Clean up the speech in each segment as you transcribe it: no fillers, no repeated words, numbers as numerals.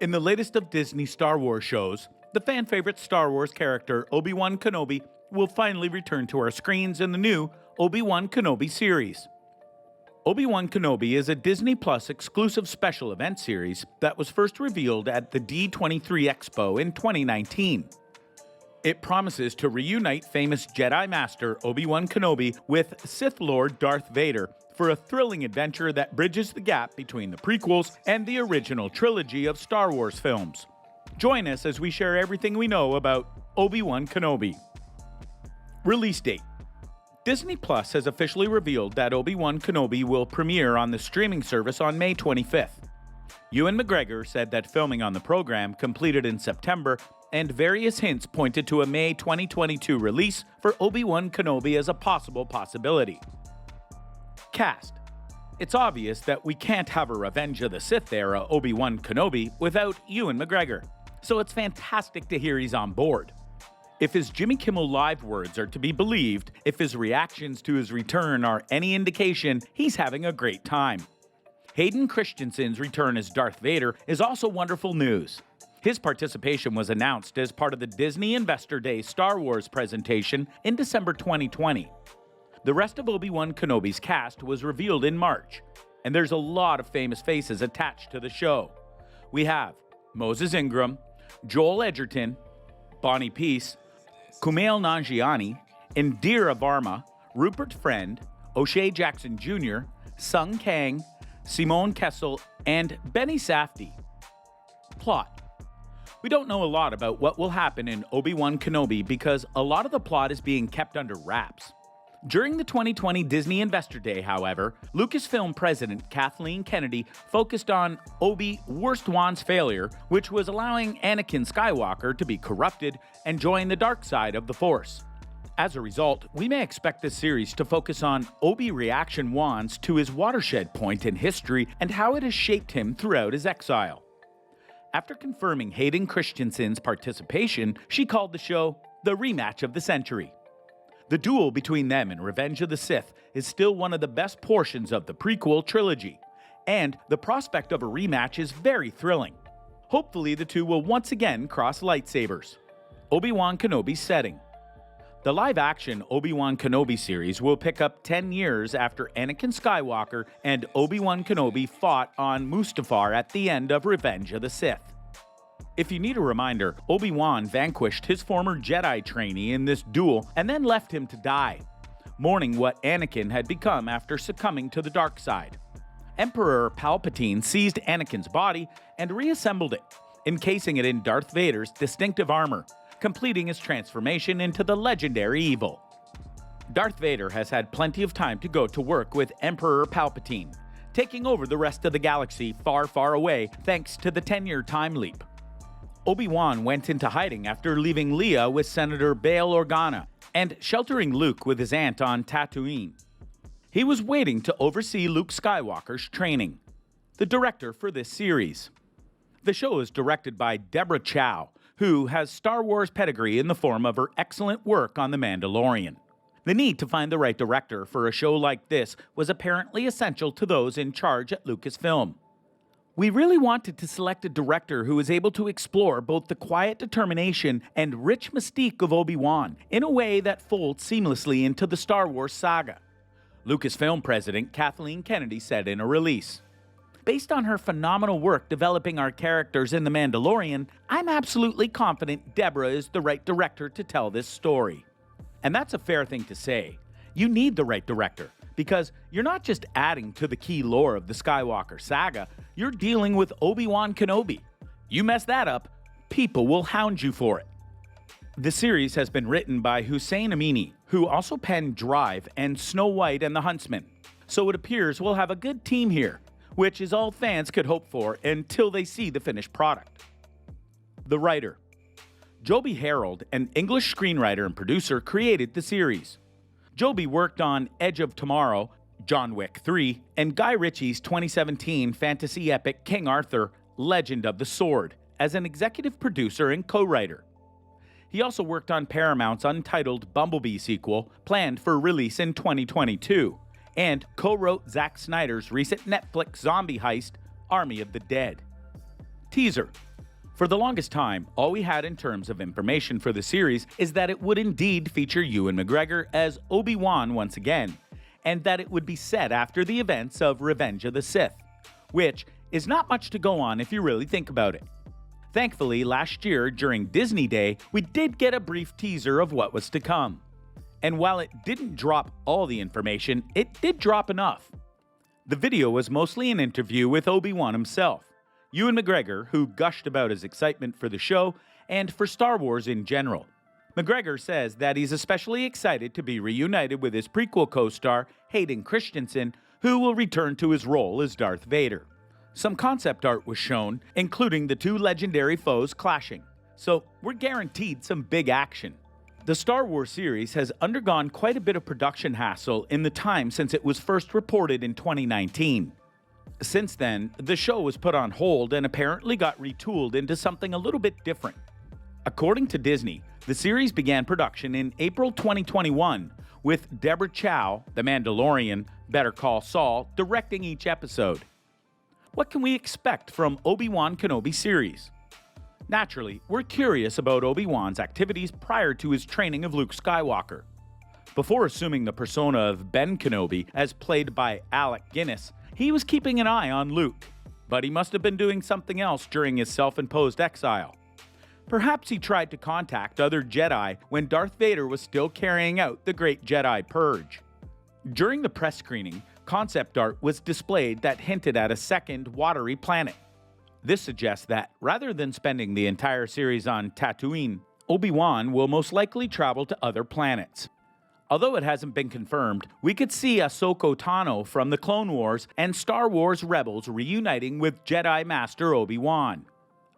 In the latest of Disney Star Wars shows, the fan-favorite Star Wars character Obi-Wan Kenobi will finally return to our screens in the new Obi-Wan Kenobi series. Obi-Wan Kenobi is a Disney Plus exclusive special event series that was first revealed at the D23 Expo in 2019. It promises to reunite famous Jedi Master Obi-Wan Kenobi with Sith Lord Darth Vader for a thrilling adventure that bridges the gap between the prequels and the original trilogy of Star Wars films. Join us as we share everything we know about Obi-Wan Kenobi. Release date. Disney Plus has officially revealed that Obi-Wan Kenobi will premiere on the streaming service on May 25th. Ewan McGregor said that filming on the program completed in September, and various hints pointed to a May 2022 release for Obi-Wan Kenobi as a possible possibility. Cast. It's obvious that we can't have a Revenge of the Sith era Obi-Wan Kenobi without Ewan McGregor, so it's fantastic to hear he's on board. If his Jimmy Kimmel Live words are to be believed, if his reactions to his return are any indication, he's having a great time. Hayden Christensen's return as Darth Vader is also wonderful news. His participation was announced as part of the Disney Investor Day Star Wars presentation in December 2020. The rest of Obi-Wan Kenobi's cast was revealed in March, and there's a lot of famous faces attached to the show. We have Moses Ingram, Joel Edgerton, Bonnie Peace, Kumail Nanjiani, Indira Varma, Rupert Friend, O'Shea Jackson Jr., Sung Kang, Simone Kessel, and Benny Safdie. Plot. We don't know a lot about what will happen in Obi-Wan Kenobi because a lot of the plot is being kept under wraps. During the 2020 Disney Investor Day, however, Lucasfilm president Kathleen Kennedy focused on Obi-Wan's failure, which was allowing Anakin Skywalker to be corrupted and join the dark side of the Force. As a result, we may expect this series to focus on Obi-Wan's to his watershed point in history and how it has shaped him throughout his exile. After confirming Hayden Christensen's participation, she called the show the rematch of the century. The duel between them in Revenge of the Sith is still one of the best portions of the prequel trilogy, and the prospect of a rematch is very thrilling. Hopefully the two will once again cross lightsabers. Obi-Wan Kenobi's setting. The live-action Obi-Wan Kenobi series will pick up 10 years after Anakin Skywalker and Obi-Wan Kenobi fought on Mustafar at the end of Revenge of the Sith. If you need a reminder, Obi-Wan vanquished his former Jedi trainee in this duel and then left him to die, mourning what Anakin had become after succumbing to the dark side. Emperor Palpatine seized Anakin's body and reassembled it, encasing it in Darth Vader's distinctive armor, completing his transformation into the legendary evil. Darth Vader has had plenty of time to go to work with Emperor Palpatine, taking over the rest of the galaxy far, far away thanks to the 10-year time leap. Obi-Wan went into hiding after leaving Leia with Senator Bail Organa and sheltering Luke with his aunt on Tatooine. He was waiting to oversee Luke Skywalker's training. The director for this series. The show is directed by Deborah Chow, who has Star Wars pedigree in the form of her excellent work on The Mandalorian. The need to find the right director for a show like this was apparently essential to those in charge at Lucasfilm. We really wanted to select a director who is able to explore both the quiet determination and rich mystique of Obi-Wan in a way that folds seamlessly into the Star Wars saga. Lucasfilm president Kathleen Kennedy said in a release, "Based on her phenomenal work developing our characters in The Mandalorian, I'm absolutely confident Deborah is the right director to tell this story." And that's a fair thing to say. You need the right director, because you're not just adding to the key lore of the Skywalker saga, you're dealing with Obi-Wan Kenobi. You mess that up, people will hound you for it. The series has been written by Hussein Amini, who also penned Drive and Snow White and the Huntsman, so it appears we'll have a good team here, which is all fans could hope for until they see the finished product. The writer. Joby Harold, an English screenwriter and producer, created the series. Joby worked on Edge of Tomorrow, John Wick 3, and Guy Ritchie's 2017 fantasy epic King Arthur, Legend of the Sword, as an executive producer and co-writer. He also worked on Paramount's untitled Bumblebee sequel, planned for release in 2022, and co-wrote Zack Snyder's recent Netflix zombie heist, Army of the Dead. Teaser. For the longest time, all we had in terms of information for the series is that it would indeed feature Ewan McGregor as Obi-Wan once again, and that it would be set after the events of Revenge of the Sith, which is not much to go on if you really think about it. Thankfully, last year during Disney Day, we did get a brief teaser of what was to come. And while it didn't drop all the information, it did drop enough. The video was mostly an interview with Obi-Wan himself, Ewan McGregor, who gushed about his excitement for the show and for Star Wars in general. McGregor says that he's especially excited to be reunited with his prequel co-star, Hayden Christensen, who will return to his role as Darth Vader. Some concept art was shown, including the two legendary foes clashing, so we're guaranteed some big action. The Star Wars series has undergone quite a bit of production hassle in the time since it was first reported in 2019. Since then, the show was put on hold and apparently got retooled into something a little bit different. According to Disney, the series began production in April 2021, with Deborah Chow, The Mandalorian, Better Call Saul, directing each episode. What can we expect from Obi-Wan Kenobi series? Naturally, we're curious about Obi-Wan's activities prior to his training of Luke Skywalker. Before assuming the persona of Ben Kenobi, as played by Alec Guinness, he was keeping an eye on Luke, but he must have been doing something else during his self-imposed exile. Perhaps he tried to contact other Jedi when Darth Vader was still carrying out the Great Jedi Purge. During the press screening, concept art was displayed that hinted at a second, watery planet. This suggests that, rather than spending the entire series on Tatooine, Obi-Wan will most likely travel to other planets. Although it hasn't been confirmed, we could see Ahsoka Tano from the Clone Wars and Star Wars Rebels reuniting with Jedi Master Obi-Wan.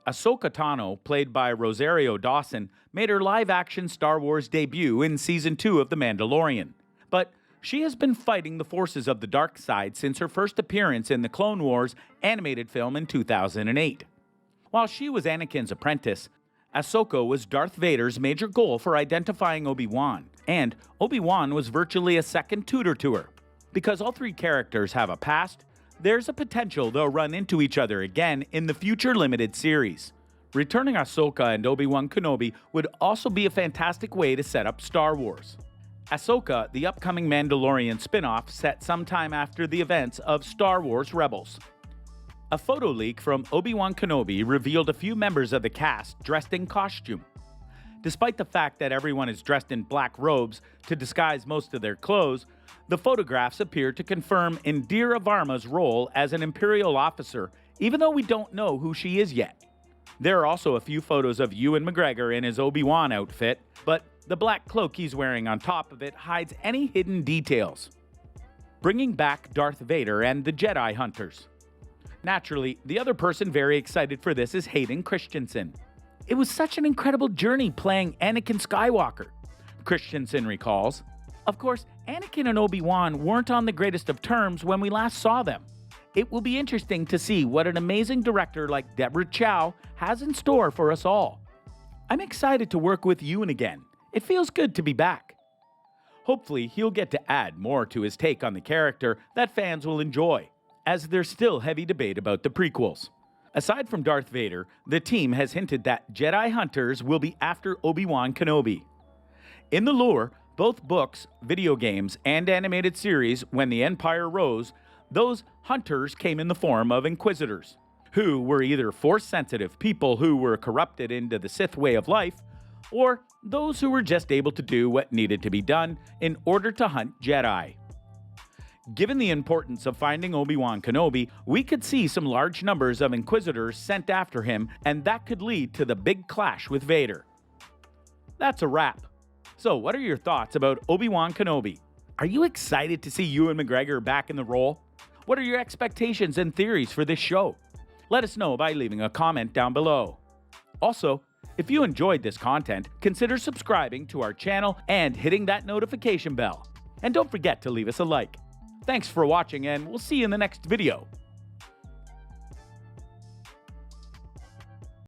Ahsoka Tano, played by Rosario Dawson, made her live-action Star Wars debut in Season 2 of The Mandalorian. But she has been fighting the forces of the dark side since her first appearance in the Clone Wars animated film in 2008. While she was Anakin's apprentice, Ahsoka was Darth Vader's major goal for identifying Obi-Wan, and Obi-Wan was virtually a second tutor to her. Because all three characters have a past, there's a potential they'll run into each other again in the future limited series. Returning Ahsoka and Obi-Wan Kenobi would also be a fantastic way to set up Star Wars. Ahsoka, the upcoming Mandalorian spin-off set sometime after the events of Star Wars Rebels. A photo leak from Obi-Wan Kenobi revealed a few members of the cast dressed in costume. Despite the fact that everyone is dressed in black robes to disguise most of their clothes, the photographs appear to confirm Indira Varma's role as an Imperial officer, even though we don't know who she is yet. There are also a few photos of Ewan McGregor in his Obi-Wan outfit, but the black cloak he's wearing on top of it hides any hidden details. Bringing back Darth Vader and the Jedi Hunters. Naturally, the other person very excited for this is Hayden Christensen. It was such an incredible journey playing Anakin Skywalker, Christensen recalls. Of course, Anakin and Obi-Wan weren't on the greatest of terms when we last saw them. It will be interesting to see what an amazing director like Deborah Chow has in store for us all. I'm excited to work with Ewan again. It feels good to be back. Hopefully, he'll get to add more to his take on the character that fans will enjoy, as there's still heavy debate about the prequels. Aside from Darth Vader, the team has hinted that Jedi Hunters will be after Obi-Wan Kenobi. In the lore, both books, video games, and animated series When the Empire Rose, those hunters came in the form of Inquisitors, who were either Force-sensitive people who were corrupted into the Sith way of life, or those who were just able to do what needed to be done in order to hunt Jedi. Given the importance of finding Obi-Wan Kenobi, we could see some large numbers of Inquisitors sent after him, and that could lead to the big clash with Vader. That's a wrap. So, what are your thoughts about Obi-Wan Kenobi? Are you excited to see Ewan McGregor back in the role? What are your expectations and theories for this show? Let us know by leaving a comment down below. Also, if you enjoyed this content, consider subscribing to our channel and hitting that notification bell. And don't forget to leave us a like. Thanks for watching, and we'll see you in the next video.